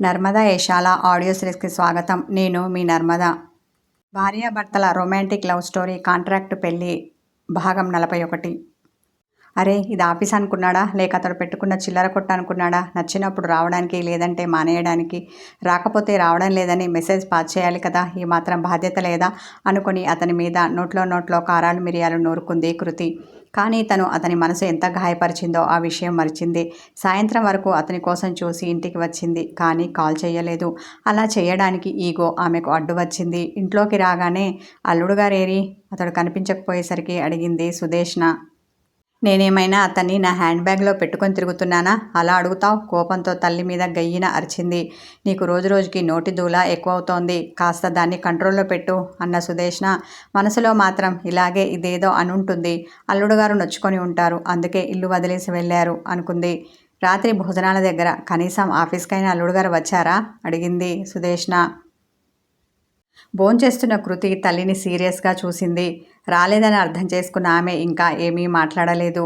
Narmada యశాల audio సిరీస్కి స్వాగతం. నేను మీ నర్మద. భార్యాభర్తల రొమాంటిక్ లవ్ స్టోరీ కాంట్రాక్ట్ పెళ్లి భాగం 41. అరే, ఇది ఆఫీస్ అనుకున్నాడా, లేక అతడు పెట్టుకున్న చిల్లర కొట్టు అనుకున్నాడా? నచ్చినప్పుడు రావడానికి, లేదంటే మానేయడానికి, రాకపోతే రావడం లేదని మెసేజ్ పాస్ చేయాలి కదా, ఈ మాత్రం బాధ్యత లేదా అనుకుని అతని మీద నోట్లో కారాలు మిరియాలు నూరుకుంది కృతి. కానీ తను అతని మనసు ఎంత గాయపరిచిందో ఆ విషయం మరిచింది. సాయంత్రం వరకు అతని కోసం చూసి ఇంటికి వచ్చింది, కానీ కాల్ చేయలేదు. అలా చేయడానికి ఈగో ఆమెకు అడ్డు వచ్చింది. ఇంట్లోకి రాగానే అల్లుడుగారేరి, అతడు కనిపించకపోయేసరికి అడిగింది సుదేష్ణ. నేనేమైనా అతన్ని నా హ్యాండ్ బ్యాగ్లో పెట్టుకొని తిరుగుతున్నానా? అలా అడుగుతావు? కోపంతో తల్లి మీద గయ్యిన అరిచింది. నీకు రోజురోజుకి నోటి దూల ఎక్కువవుతోంది, కాస్త దాన్ని కంట్రోల్లో పెట్టు అన్న సుదేష్ణ మనసులో మాత్రం ఇలాగే ఇదేదో అనుంటుంది. అల్లుడుగారు నొచ్చుకొని ఉంటారు, అందుకే ఇల్లు వదిలేసి వెళ్ళారు అనుకుంది. రాత్రి భోజనాల దగ్గర కనీసం ఆఫీస్కైనా అల్లుడుగారు వచ్చారా అడిగింది సుదేష్ణ. భోంచేస్తున్న కృతి తల్లిని సీరియస్గా చూసింది. రాలేదని అర్థం చేసుకున్న ఆమె ఇంకా ఏమీ మాట్లాడలేదు.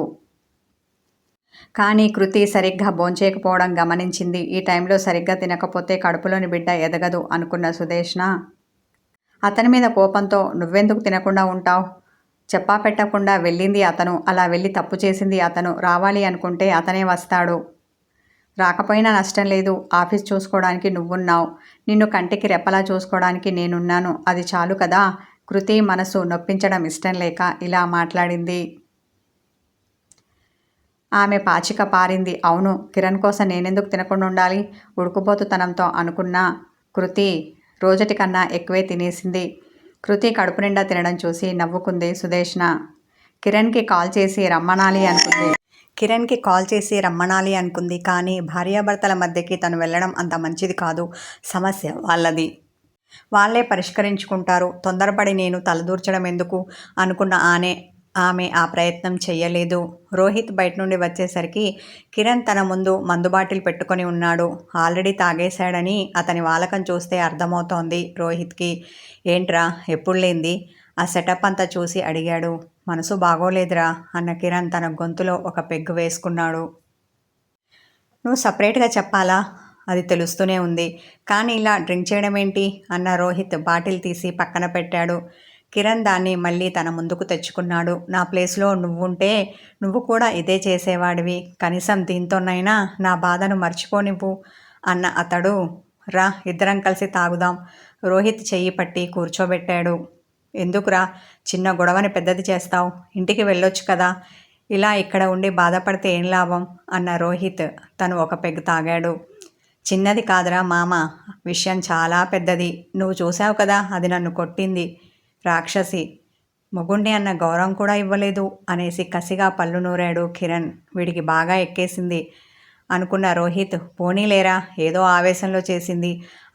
కానీ కృతి సరిగ్గా భోంచేయకపోవడం గమనించింది. ఈ టైంలో సరిగ్గా తినకపోతే కడుపులోని బిడ్డ ఎదగదు అనుకున్న సుదేష్ణ అతని మీద కోపంతో, నువ్వెందుకు తినకుండా ఉంటావు? చెప్పా పెట్టకుండా వెళ్ళింది అతను, అలా వెళ్ళి తప్పు చేసింది అతను. రావాలి అనుకుంటే అతనే వస్తాడు. రాకపోయినా నష్టం లేదు. ఆఫీస్ చూసుకోవడానికి నువ్వున్నావు, నిన్ను కంటికి రెప్పలా చూసుకోవడానికి నేనున్నాను, అది చాలు కదా. కృతి మనసు నొప్పించడం ఇష్టం లేక ఇలా మాట్లాడింది. ఆమె పాచిక పారింది. అవును, కిరణ్ కోసం నేనెందుకు తినకుండా ఉండాలి? ఉడుకుపోతుతనంతో అనుకున్న కృతి రోజటి కన్నా ఎక్కువే తినేసింది. కృతి కడుపు నిండా తినడం చూసి నవ్వుకుంది సుదేష్ణ. కిరణ్కి కాల్ చేసి రమ్మనాలి అనుకుంది. కానీ భార్యాభర్తల మధ్యకి తను వెళ్ళడం అంత మంచిది కాదు. సమస్య వాళ్ళది, వాళ్ళే పరిష్కరించుకుంటారు. తొందరపడి నేను తలదూర్చడం ఎందుకు అనుకున్న ఆమె ఆ ప్రయత్నం చెయ్యలేదు. రోహిత్ బయట నుండి వచ్చేసరికి కిరణ్ తన ముందు మందు బాటిల్ పెట్టుకొని ఉన్నాడు. ఆల్రెడీ తాగేశాడని అతని వాలకం చూస్తే అర్థమవుతోంది రోహిత్కి. ఏంట్రా ఎప్పుడు లేంది? ఆ సెటప్ అంతా చూసి అడిగాడు. మనసు బాగోలేదురా అన్న కిరణ్ తన గొంతులో ఒక పెగ్గు వేసుకున్నాడు. నువ్వు సపరేట్గా చెప్పాలా? అది తెలుస్తూనే ఉంది, కానీ ఇలా డ్రింక్ చేయడం ఏంటి అన్న రోహిత్ బాటిల్ తీసి పక్కన పెట్టాడు. కిరణ్ దాన్ని మళ్ళీ తన ముందుకు తెచ్చుకున్నాడు. నా ప్లేస్లో నువ్వుంటే నువ్వు కూడా ఇదే చేసేవాడివి. కనీసం దీంతోనైనా నా బాధను మర్చిపోనివ్వు అన్న అతడు, రా ఇద్దరం కలిసి తాగుదాం. రోహిత్ చెయ్యి పట్టి కూర్చోబెట్టాడు. ఎందుకురా చిన్న గొడవని పెద్దది చేస్తావు? ఇంటికి వెళ్ళొచ్చు కదా, ఇలా ఇక్కడ ఉండి బాధపడితే ఏం లాభం అన్న రోహిత్ తను ఒక పెగ్ తాగాడు. చిన్నది కాదురా మామ, విషయం చాలా పెద్దది. నువ్వు చూసావు కదా, అది నన్ను కొట్టింది, రాక్షసి. మొగుణ్ణి అన్న గౌరవం కూడా ఇవ్వలేదు అనేసి కసిగా పళ్ళు నూరాడు కిరణ్. వీడికి బాగా ఎక్కేసింది అనుకున్న రోహిత్, పోనీలేరా ఏదో ఆవేశంలో చేసింది,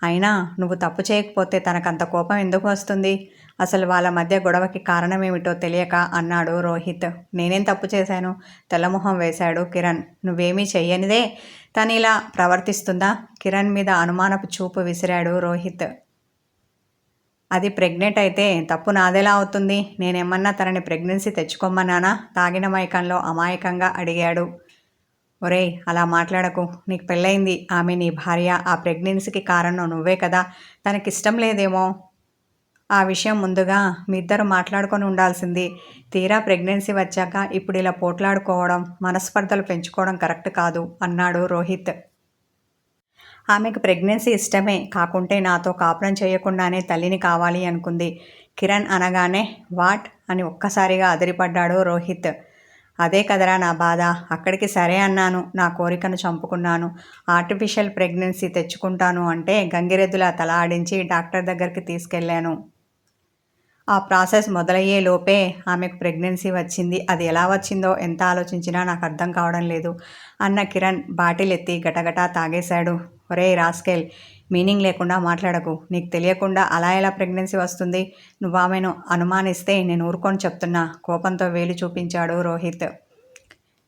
అయినా నువ్వు తప్పు చేయకపోతే తనకంత కోపం ఎందుకు వస్తుంది? అసలు వాళ్ళ మధ్య గొడవకి కారణమేమిటో తెలియక అన్నాడు రోహిత్. నేనేం తప్పు చేశాను? తెల్లమొహం వేశాడు కిరణ్. నువ్వేమీ చెయ్యనిదే తను ఇలా ప్రవర్తిస్తుందా? కిరణ్ మీద అనుమానపు చూపు విసిరాడు రోహిత్. అది ప్రెగ్నెంట్ అయితే తప్పు నాదెలా అవుతుంది? నేనేమన్నా తనని ప్రెగ్నెన్సీ తెచ్చుకోమన్నానా? తాగిన మైకంలో అమాయకంగా అడిగాడు. ఒరేయ్, అలా మాట్లాడకు. నీకు పెళ్ళయింది, ఆమె నీ భార్య. ఆ ప్రెగ్నెన్సీకి కారణం నువ్వే కదా. తనకిష్టం లేదేమో, ఆ విషయం ముందుగా మీ ఇద్దరు మాట్లాడుకొని ఉండాల్సింది. తీరా ప్రెగ్నెన్సీ వచ్చాక ఇప్పుడు ఇలా పోట్లాడుకోవడం, మనస్పర్ధలు పెంచుకోవడం కరెక్ట్ కాదు అన్నాడు రోహిత్. ఆమెకు ప్రెగ్నెన్సీ ఇష్టమే, కాకుంటే నాతో కాపురం చేయకుండానే తల్లిని కావాలి అనుకుంది. కిరణ్ అనగానే వాట్ అని ఒక్కసారిగా అదిరిపడ్డాడు రోహిత్. అదే కదరా నా బాధ. అక్కడికి సరే అన్నాను, నా కోరికను చంపుకున్నాను. ఆర్టిఫిషియల్ ప్రెగ్నెన్సీ తెచ్చుకుంటాను అంటే గంగిరెద్దులా తల ఆడించి డాక్టర్ దగ్గరికి తీసుకెళ్లాను. ఆ ప్రాసెస్ మొదలయ్యే లోపే ఆమెకు ప్రెగ్నెన్సీ వచ్చింది. అది ఎలా వచ్చిందో ఎంత ఆలోచించినా నాకు అర్థం కావడం లేదు అన్న కిరణ్ బాటిల్ ఎత్తి గటగటా తాగేశాడు. ఒరే రాస్కెల్, మీనింగ్ లేకుండా మాట్లాడకు. నీకు తెలియకుండా అలా ఎలా ప్రెగ్నెన్సీ వస్తుంది? నువ్వు ఆమెను అనుమానిస్తే నేను ఊరుకొని చెప్తున్నా, కోపంతో వేలు చూపించాడు రోహిత్.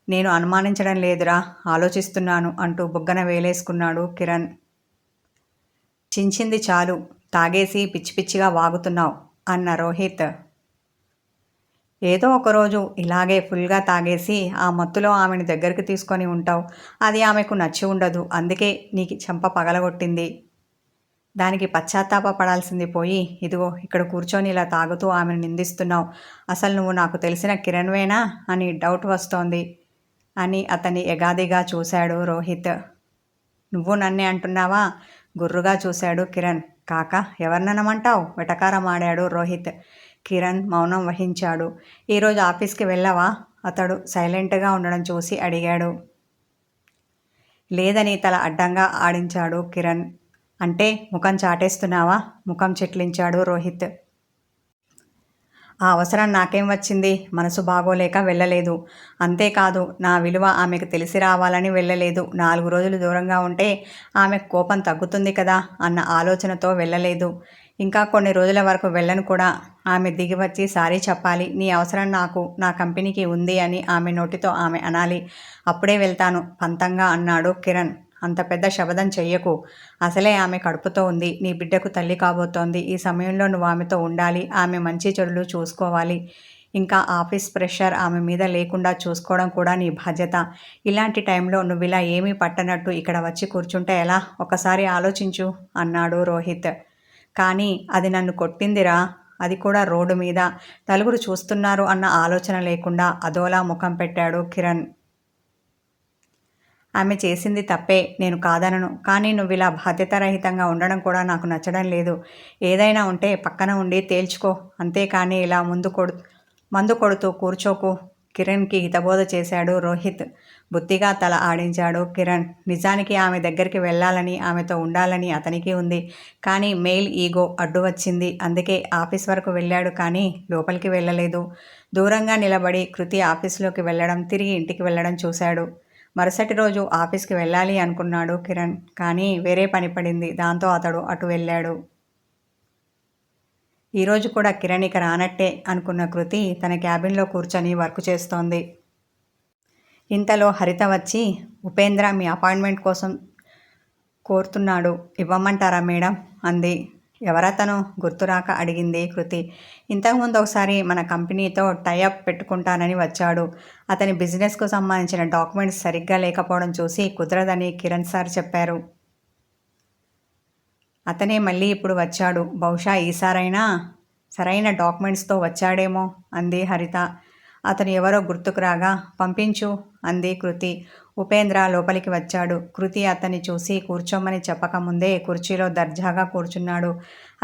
నేను అనుమానించడం లేదురా, ఆలోచిస్తున్నాను అంటూ బుగ్గన వేలేసుకున్నాడు కిరణ్. చించింది చాలు, తాగేసి పిచ్చి పిచ్చిగా వాగుతున్నావు అన్న రోహిత్. ఏదో ఒకరోజు ఇలాగే ఫుల్గా తాగేసి ఆ మత్తులో ఆమెను దగ్గరికి తీసుకొని ఉంటావు. అది ఆమెకు నచ్చి ఉండదు. అందుకే నీకు చెంప పగలగొట్టింది. దానికి పశ్చాత్తాప పడాల్సింది పోయి ఇదిగో ఇక్కడ కూర్చొని ఇలా తాగుతూ ఆమెను నిందిస్తున్నావు. అసలు నువ్వు నాకు తెలిసిన కిరణ్వేనా అని డౌట్ వస్తోంది అని అతన్ని ఎగాదిగా చూశాడు రోహిత్. నువ్వు నన్నే అంటున్నావా? గుర్రుగా చూశాడు కిరణ్. కాక ఎవరిననమంటావు? వెటకారం ఆడాడు రోహిత్. కిరణ్ మౌనం వహించాడు. ఈరోజు ఆఫీస్కి వెళ్ళావా? అతడు సైలెంట్గా ఉండడం చూసి అడిగాడు. లేదని తల అడ్డంగా ఆడించాడు కిరణ్. అంటే ముఖం చాటేస్తున్నావా? ముఖం చిట్లించాడు రోహిత్. ఆ అవసరం నాకేం వచ్చింది? మనసు బాగోలేక వెళ్ళలేదు. అంతేకాదు నా విలువ ఆమెకు తెలిసి రావాలని వెళ్ళలేదు. 4 రోజులు దూరంగా ఉంటే ఆమెకు కోపం తగ్గుతుంది కదా అన్న ఆలోచనతో వెళ్ళలేదు. ఇంకా కొన్ని రోజుల వరకు వెళ్ళను కూడా. ఆమె దిగి వచ్చి సారీ చెప్పాలి. నీ అవసరం నాకు, నా కంపెనీకి ఉంది అని ఆమె నోటితో ఆమె అనాలి. అప్పుడే వెళ్తాను పంతంగా అన్నాడు కిరణ్. అంత పెద్ద శబదం చెయ్యకు. అసలే ఆమె కడుపుతో ఉంది. నీ బిడ్డకు తల్లి కాబోతోంది. ఈ సమయంలో నువ్వు ఆమెతో ఉండాలి. ఆమె మంచి చెడులు చూసుకోవాలి. ఇంకా ఆఫీస్ ప్రెషర్ ఆమె మీద లేకుండా చూసుకోవడం కూడా నీ బాధ్యత. ఇలాంటి టైంలో నువ్వు ఇలా ఏమీ పట్టనట్టు ఇక్కడ వచ్చి కూర్చుంటే ఎలా? ఒకసారి ఆలోచించు అన్నాడు రోహిత్. కానీ అది నన్ను కొట్టిందిరా. అది కూడా రోడ్డు మీద. నలుగురు చూస్తున్నారు అన్న ఆలోచన లేకుండా అదోలా ముఖం పెట్టాడు కిరణ్. ఆమె చేసింది తప్పే, నేను కాదనను. కానీ నువ్వు ఇలా బాధ్యతారహితంగా ఉండడం కూడా నాకు నచ్చడం లేదు. ఏదైనా ఉంటే పక్కన ఉండి తేల్చుకో. అంతేకాని ఇలా మందు కొడుతూ కూర్చోకు. కిరణ్కి హితబోధ చేశాడు రోహిత్. బుద్ధిగా తల ఆడించాడు కిరణ్. నిజానికి ఆమె దగ్గరికి వెళ్ళాలని, ఆమెతో ఉండాలని అతనికి ఉంది. కానీ మెయిల్ ఈగో అడ్డు వచ్చింది. అందుకే ఆఫీస్ వరకు వెళ్ళాడు కానీ లోపలికి వెళ్ళలేదు. దూరంగా నిలబడి కృతి ఆఫీస్లోకి వెళ్ళడం, తిరిగి ఇంటికి వెళ్ళడం చూశాడు. మరుసటి రోజు ఆఫీస్కి వెళ్ళాలి అనుకున్నాడు కిరణ్. కానీ వేరే పని పడింది. దాంతో అతడు అటు వెళ్ళాడు. ఈరోజు కూడా కిరణ్ ఇక రానట్టే అనుకున్న కృతి తన క్యాబిన్లో కూర్చొని వర్క్ చేస్తోంది. ఇంతలో హరిత వచ్చి, ఉపేంద్ర మీ అపాయింట్మెంట్ కోసం కోరుతున్నాడు. ఇవ్వమంటారా మేడం అంది. ఎవరతను? గుర్తురాక అడిగింది కృతి. ఇంతకుముందు ఒకసారి మన కంపెనీతో టైఅప్ పెట్టుకుంటానని వచ్చాడు. అతని బిజినెస్కు సంబంధించిన డాక్యుమెంట్స్ సరిగ్గా లేకపోవడం చూసి కుదరదని కిరణ్ సార్ చెప్పారు. అతనే మళ్ళీ ఇప్పుడు వచ్చాడు. బహుశా ఈసారైనా సరైన డాక్యుమెంట్స్తో వచ్చాడేమో అంది హరిత. అతను ఎవరో గుర్తుకు రాగా పంపించు అంది కృతి. ఉపేంద్ర లోపలికి వచ్చాడు. కృతి అతన్ని చూసి కూర్చోమని చెప్పకముందే కుర్చీలో దర్జాగా కూర్చున్నాడు.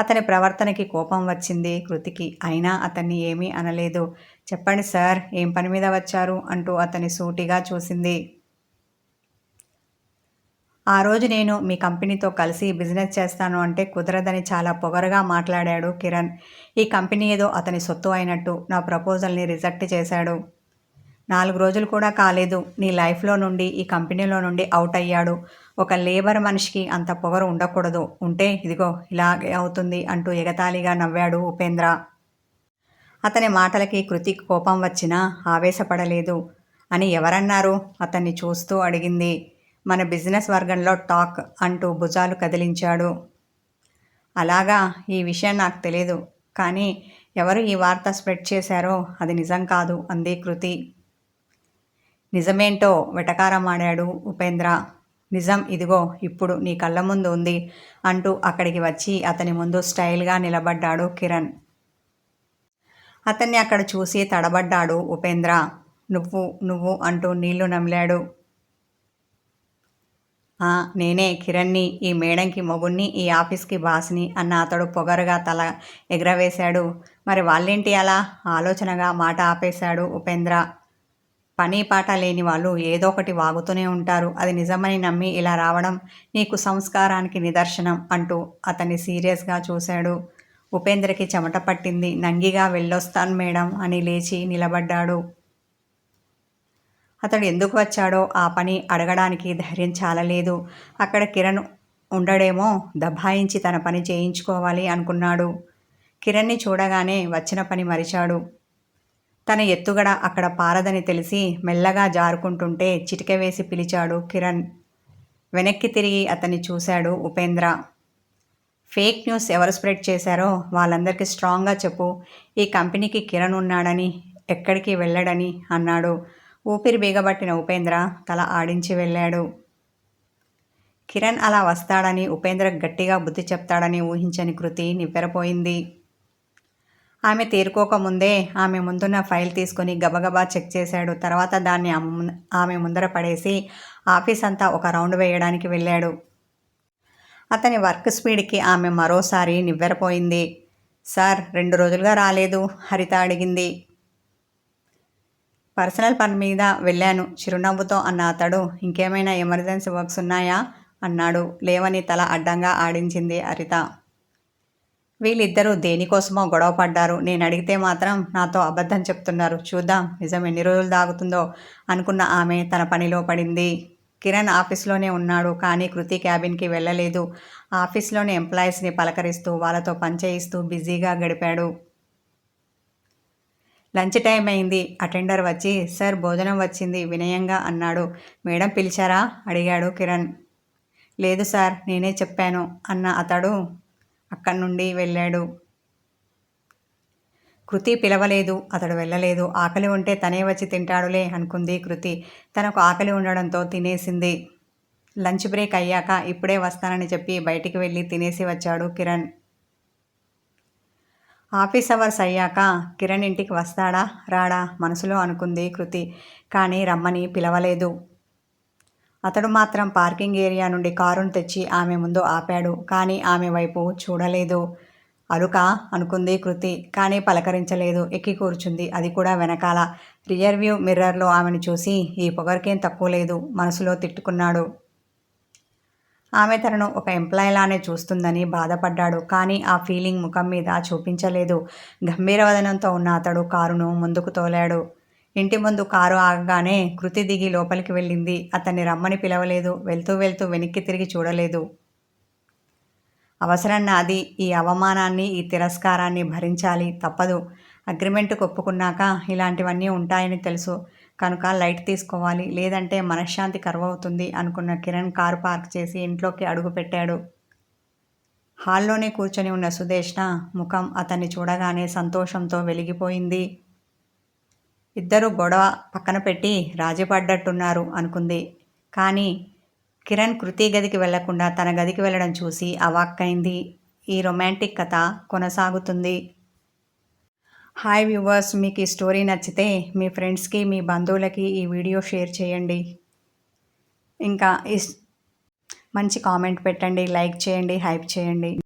అతని ప్రవర్తనకి కోపం వచ్చింది కృతికి. అయినా అతన్ని ఏమీ అనలేదు. చెప్పండి సార్, ఏం పని మీద వచ్చారు అంటూ అతన్ని సూటిగా చూసింది. ఆ రోజు నేను మీ కంపెనీతో కలిసి బిజినెస్ చేస్తాను అంటే కుదరదని చాలా పొగరుగా మాట్లాడాడు కిరణ్. ఈ కంపెనీ ఏదో అతని సొత్తు అయినట్టు నా ప్రపోజల్ని రిజెక్ట్ చేశాడు. 4 రోజులు కూడా కాలేదు నీ లైఫ్లో నుండి, ఈ కంపెనీలో నుండి అవుట్ అయ్యాడు. ఒక లేబర్ మనిషికి అంత పొగరు ఉండకూడదు. ఉంటే ఇదిగో ఇలాగే అవుతుంది అంటూ ఎగతాళిగా నవ్వాడు ఉపేంద్ర. అతని మాటలకి కృతికి కోపం వచ్చినా ఆవేశపడలేదు. అని ఎవరన్నారు? అతన్ని చూస్తూ అడిగింది. మన బిజినెస్ వర్గంలో టాక్ అంటూ భుజాలు కదిలించాడు. అలాగా, ఈ విషయం నాకు తెలియదు. కానీ ఎవరు ఈ వార్త స్ప్రెడ్ చేశారో అది నిజం కాదు అంది కృతి. నిజమేంటో వెటకారమాడాడు ఉపేంద్ర. నిజం ఇదిగో ఇప్పుడు నీ కళ్ళ ముందు ఉంది అంటూ అక్కడికి వచ్చి అతని ముందు స్టైల్గా నిలబడ్డాడు కిరణ్. అతన్ని అక్కడ చూసి తడబడ్డాడు ఉపేంద్ర. నువ్వు నువ్వు అంటూ నీళ్లు నమిలాడు. నేనే కిరణ్ని, ఈ మేడంకి మొగుణ్ణి, ఈ ఆఫీస్కి బాస్ని అన్న అతడు పొగరుగా తల ఎగరవేశాడు. మరి వాళ్ళేంటి అలా? ఆలోచనగా మాట ఆపేశాడు ఉపేంద్ర. పని పాట లేని వాళ్ళు ఏదో ఒకటి వాగుతూనే ఉంటారు. అది నిజమని నమ్మి ఇలా రావడం నీకు సంస్కారానికి నిదర్శనం అంటూ అతన్ని సీరియస్గా చూశాడు. ఉపేంద్రకి చెమట పట్టింది. నంగిగా వెళ్ళొస్తాను మేడం అని లేచి నిలబడ్డాడు. అతడు ఎందుకు వచ్చాడో ఆ పని అడగడానికి ధైర్యం చాలలేదు. అక్కడ కిరణ్ ఉండడేమో, దబాయించి తన పని చేయించుకోవాలి అనుకున్నాడు. కిరణ్ని చూడగానే వచ్చిన పని మరిచాడు. తన ఎత్తుగడ అక్కడ పారదని తెలిసి మెల్లగా జారుకుంటుంటే చిటిక వేసి పిలిచాడు కిరణ్. వెనక్కి తిరిగి అతన్ని చూశాడు ఉపేంద్ర. ఫేక్ న్యూస్ ఎవరు స్ప్రెడ్ చేశారో వాళ్ళందరికీ స్ట్రాంగ్గా చెప్పు. ఈ కంపెనీకి కిరణ్ ఉన్నాడని ఎక్కడికి వెళ్ళడని అన్నాడు. ఊపిరి బిగబట్టిన ఉపేంద్ర తల ఆడించి వెళ్ళాడు. కిరణ్ అలా వస్తాడని, ఉపేంద్ర గట్టిగా బుద్ధి చెప్తాడని ఊహించని కృతి నివ్వెరపోయింది. ఆమె తేరుకోకముందే ఆమె ముందున్న ఫైల్ తీసుకుని గబగబా చెక్ చేశాడు. తర్వాత దాన్ని ఆమె ముందర పడేసి ఆఫీస్ అంతా ఒక రౌండ్ వేయడానికి వెళ్ళాడు. అతని వర్క్ స్పీడ్కి ఆమె మరోసారి నివ్వెరపోయింది. సార్ 2 రోజులుగా రాలేదు, హరిత అడిగింది. పర్సనల్ పని మీద వెళ్ళాను చిరునవ్వుతో అన్న అతడు. ఇంకేమైనా ఎమర్జెన్సీ వర్క్స్ ఉన్నాయా అన్నాడు. లేవని తల అడ్డంగా ఆడించింది హరిత. వీళ్ళిద్దరూ దేనికోసమో గొడవ పడ్డారు. నేను అడిగితే మాత్రం నాతో అబద్ధం చెప్తున్నారు. చూద్దాం నిజం ఎన్ని రోజులు దాగుతుందో అనుకున్న ఆమె తన పనిలో పడింది. కిరణ్ ఆఫీస్లోనే ఉన్నాడు. కానీ కృతి క్యాబిన్కి వెళ్ళలేదు. ఆఫీస్లోని ఎంప్లాయీస్ని పలకరిస్తూ వాళ్ళతో పనిచేయిస్తూ బిజీగా గడిపాడు. లంచ్ టైం అయింది. అటెండర్ వచ్చి సార్ భోజనం వచ్చింది వినయంగా అన్నాడు. మేడం పిలిచారా అడిగాడు కిరణ్. లేదు సార్ నేనే చెప్పాను అన్న అతడు అక్కడి నుండి వెళ్ళాడు. కృతి పిలవలేదు, అతడు వెళ్ళలేదు. ఆకలి ఉంటే తనే వచ్చి తింటాడులే అనుకుంది కృతి. తనకు ఆకలి ఉండడంతో తినేసింది. లంచ్ బ్రేక్ అయ్యాక ఇప్పుడే వస్తానని చెప్పి బయటికి వెళ్ళి తినేసి వచ్చాడు కిరణ్. ఆఫీస్ అవర్స్ అయ్యాక కిరణ్ ఇంటికి వస్తాడా రాడా మనసులో అనుకుంది కృతి. కానీ రమ్మని పిలవలేదు. అతడు మాత్రం పార్కింగ్ ఏరియా నుండి కారును తెచ్చి ఆమె ముందు ఆపాడు. కానీ ఆమె వైపు చూడలేదు. అలుక అనుకుంది కృతి. కానీ పలకరించలేదు. ఎక్కి కూర్చుంది. అది కూడా వెనకాల. రియర్ వ్యూ మిర్రర్లో ఆమెను చూసి ఈ పొగరికేం తక్కువ లేదు మనసులో తిట్టుకున్నాడు. ఆమె తనను ఒక ఎంప్లాయీలానే చూస్తుందని బాధపడ్డాడు. కానీ ఆ ఫీలింగ్ ముఖం మీద చూపించలేదు. గంభీరవదనంతో ఉన్న అతడు కారును ముందుకు తోలాడు. ఇంటి ముందు కారు ఆగగానే కృతి దిగి లోపలికి వెళ్ళింది. అతన్ని రమ్మని పిలవలేదు. వెళ్తూ వెళ్తూ వెనక్కి తిరిగి చూడలేదు. అవసరం నాది. ఈ అవమానాన్ని, ఈ తిరస్కారాన్ని భరించాలి. తప్పదు. అగ్రిమెంట్కు ఒప్పుకున్నాక ఇలాంటివన్నీ ఉంటాయని తెలుసు కనుక లైట్ తీసుకోవాలి. లేదంటే మనశ్శాంతి కరువవుతుంది అనుకున్న కిరణ్ కారు పార్క్ చేసి ఇంట్లోకి అడుగుపెట్టాడు. హాల్లోనే కూర్చొని ఉన్న సుదేష్ణ ముఖం అతన్ని చూడగానే సంతోషంతో వెలిగిపోయింది. ఇద్దరు గొడవ పక్కన పెట్టి రాజీపడ్డట్టున్నారు అనుకుంది. కానీ కిరణ్ కృతి గదికి వెళ్లకుండా తన గదికి వెళ్ళడం చూసి అవాక్కైంది. ఈ రొమాంటిక్ కథ కొనసాగుతుంది. హాయ్ వ్యూవర్స్, మీకు ఈ స్టోరీ నచ్చితే మీ ఫ్రెండ్స్కి, మీ బంధువులకి ఈ వీడియో షేర్ చేయండి. ఇంకా మంచి కామెంట్ పెట్టండి, లైక్ చేయండి, హైప్ చేయండి.